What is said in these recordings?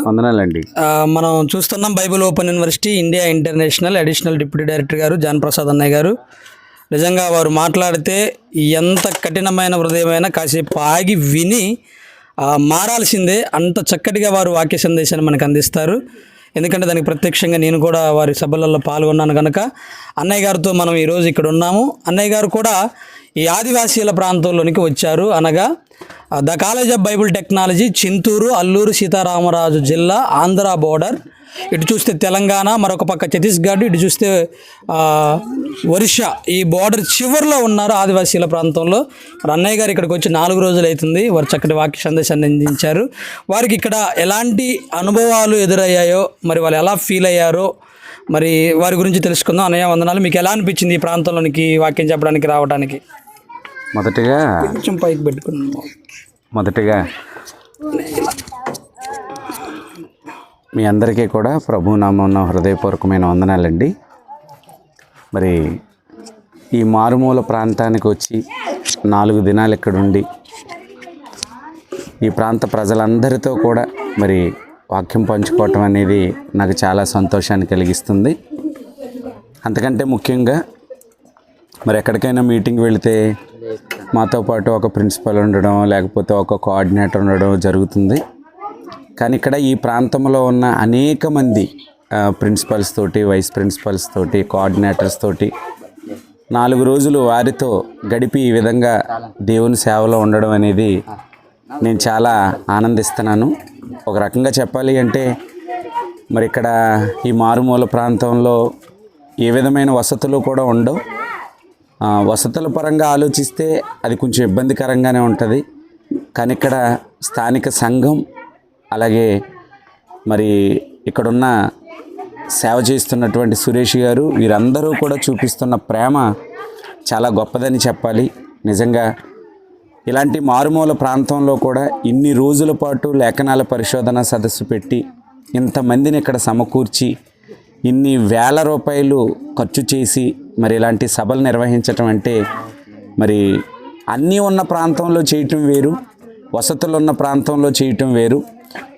వందనాలండి. మనం చూస్తున్నాం Bible open university India international additional deputy director గారు జాన్ ప్రసాద్ అన్నయ్య గారు. నిజంగా వారు మాట్లాడితే ఎంత కఠినమైన హృదయమైనా కాసేపు ఆగి విని మారాల్సిందే. అంత చక్కటిగా వారు వాక్య సందేశాన్ని మనకు అందిస్తారు. ఎందుకంటే దానికి ప్రత్యక్షంగా నేను కూడా వారి సభలలో పాల్గొన్నాను కనుక అన్నయ్య గారితో మనం ఈరోజు ఇక్కడ ఉన్నాము. అన్నయ్య గారు కూడా ఈ ఆదివాసీల ప్రాంతంలోనికి వచ్చారు. అనగా the college of Bible technology, Chintur, Alluri Sitharama Raju జిల్లా, ఆంధ్ర బోర్డర్. ఇటు చూస్తే తెలంగాణ, మరొక పక్క ఛత్తీస్గఢ్, ఇటు చూస్తే ఒరిస్సా. ఈ బోర్డర్ చివరిలో ఉన్నారు ఆదివాసీల ప్రాంతంలో. మరి అన్నయ్య గారు ఇక్కడికి వచ్చి 4 రోజులు అవుతుంది. వారు చక్కటి వాక్య సందేశాన్ని అందించారు. వారికి ఇక్కడ ఎలాంటి అనుభవాలు ఎదురయ్యాయో, మరి వాళ్ళు ఎలా ఫీల్ అయ్యారో మరి వారి గురించి తెలుసుకుందాం. అన్నయ్య వందనాలు. మీకు ఎలా అనిపించింది ఈ ప్రాంతంలోనికి వాక్యం చెప్పడానికి రావడానికి? మొదటిగా కొంచెం పైకి పెట్టుకున్నాం. మొదటిగా మీ అందరికీ కూడా ప్రభునామమున హృదయపూర్వకమైన వందనాలండి. మరి ఈ మారుమూల ప్రాంతానికి వచ్చి 4 దినాలు ఇక్కడుండి ఈ ప్రాంత ప్రజలందరితో కూడా మరి వాక్యం పంచుకోవటం అనేది నాకు చాలా సంతోషాన్ని కలిగిస్తుంది. అంతకంటే ముఖ్యంగా మరి ఎక్కడికైనా మీటింగ్ వెళితే మాతో పాటు ఒక ప్రిన్సిపల్ ఉండడం, లేకపోతే ఒక కోఆర్డినేటర్ ఉండడం జరుగుతుంది. కానీ ఇక్కడ ఈ ప్రాంతంలో ఉన్న అనేక మంది ప్రిన్సిపల్స్ తోటి, వైస్ ప్రిన్సిపల్స్ తోటి, కోఆర్డినేటర్స్ తోటి 4 రోజులు వారితో గడిపి ఈ విధంగా దేవుని సేవలో ఉండడం అనేది నేను చాలా ఆనందిస్తున్నాను. ఒక రకంగా చెప్పాలి అంటే మరి ఇక్కడ ఈ మారుమూల ప్రాంతంలో ఏ విధమైన వసతులు కూడా ఉండవు. వసతుల పరంగా ఆలోచిస్తే అది కొంచెం ఇబ్బందికరంగానే ఉంటుంది. కానీ ఇక్కడ స్థానిక సంఘం, అలాగే మరి ఇక్కడున్న సేవ చేస్తున్నటువంటి సురేష్ గారు, వీరందరూ కూడా చూపిస్తున్న ప్రేమ చాలా గొప్పదని చెప్పాలి. నిజంగా ఇలాంటి మారుమూల ప్రాంతంలో కూడా ఇన్ని రోజుల పాటు లేఖనాల పరిశోధన సదస్సు పెట్టి ఇంతమందిని ఇక్కడ సమకూర్చి ఇన్ని వేల రూపాయలు ఖర్చు చేసి మరి ఇలాంటి సభలు నిర్వహించటం అంటే మరి అన్నీ ఉన్న ప్రాంతంలో చేయటం వేరు, వసతులు ఉన్న ప్రాంతంలో చేయటం వేరు,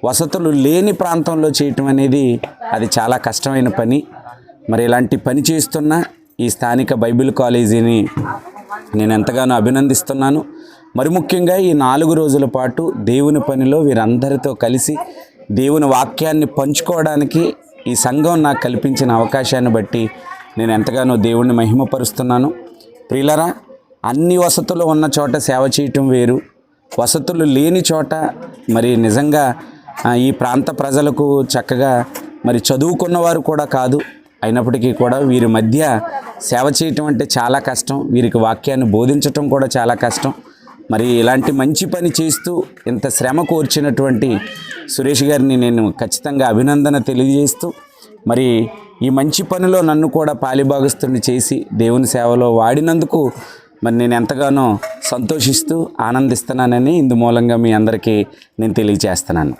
వసతులు లేని ప్రాంతంలో చేయటం అనేది అది చాలా కష్టమైన పని. మరి ఇలాంటి పని చేస్తున్న ఈ స్థానిక బైబిల్ కాలేజీని నేను ఎంతగానో అభినందిస్తున్నాను. మరి ముఖ్యంగా ఈ 4 రోజుల పాటు దేవుని పనిలో వీరందరితో కలిసి దేవుని వాక్యాన్ని పంచుకోవడానికి ఈ సంఘం నాకు కల్పించిన అవకాశాన్ని బట్టి నేను ఎంతగానో దేవుణ్ణి మహిమపరుస్తున్నాను. ప్రియులరా, అన్ని వసతులు ఉన్న చోట సేవ చేయటం వేరు, వసతులు లేని చోట మరి నిజంగా ఈ ప్రాంత ప్రజలకు చక్కగా మరి చదువుకున్నవారు కూడా కాదు, అయినప్పటికీ కూడా వీరి మధ్య సేవ చేయటం అంటే చాలా కష్టం. వీరికి వాక్యాన్ని బోధించటం కూడా చాలా కష్టం. మరి ఇలాంటి మంచి పని చేస్తూ ఇంత శ్రమ కోర్చినటువంటి సురేష్ గారిని నేను ఖచ్చితంగా అభినందన తెలియజేస్తూ, మరి ఈ మంచి పనిలో నన్ను కూడా పాలిభాగస్తుని చేసి దేవుని సేవలో వాడినందుకు మరి నేను ఎంతగానో సంతోషిస్తూ ఆనందిస్తున్నానని ఇందు మూలంగా మీ అందరికీ నేను తెలియజేస్తున్నాను.